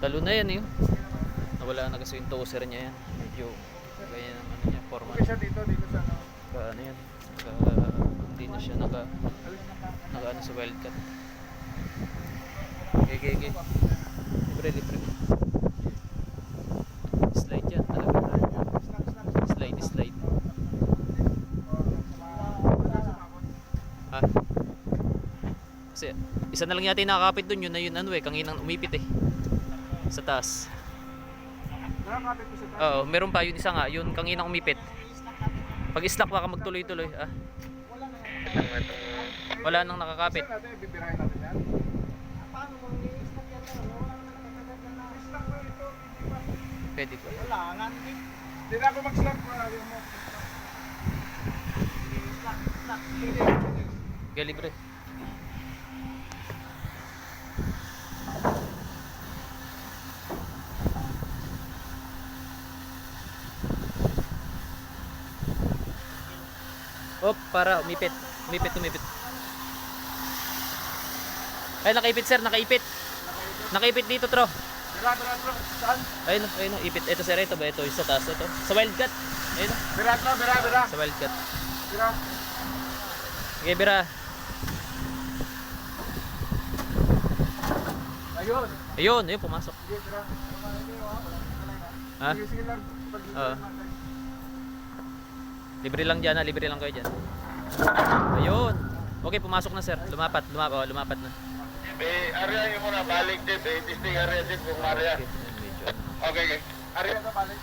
Talo na yan eh. Nawala na kasi yung toaster niya yan. Medyo ganyan ang ano niya, format. Okay siya dito sa ano. Ano yan? Hindi na siya naka ano sa wildcat. Okay. Libre. Slide yan talaga. Slide. Ha? Kasi isa na lang yata yung nakakapit dun, yun na yun ano eh, kanginang umipit eh. Sa taas. Nakakapit ko sa taas. Oo, meron pa yun isa nga, yun kanginang umipit. Pag slack baka magtuloy-tuloy. Wala nang nakakapit. Saan natin, bibirahin natin yan? Paano mo i-stop yan na? Wala naman nakatagal na. Slack ko ito, hindi pa. Pwede pa. Wala nga. Hindi na ako mag-slack ko. Ayaw mo. Slack. Kaya libre. Oh, para umipit. Umipit. Ay, nakaipit sir, nakaipit. Nakaipit dito, tro. Bira. Saan? Ayun, ipit. Ito sir, ito ba? Ito, sa taas ito. Sa wildcat. Ayun, Bira. sa wildcat. Bira. Okay, bira. Ayun. Ayun, pumasok. Sige, bira. Ha? Sige lang. Oo. Libre lang dyan, libre lang kayo dyan. Ayun. Okay, pumasok na sir. Lumapat na. Area yung muna, balik din. Disting area din kung area. Okay, medyo ano. Okay. Area na balik.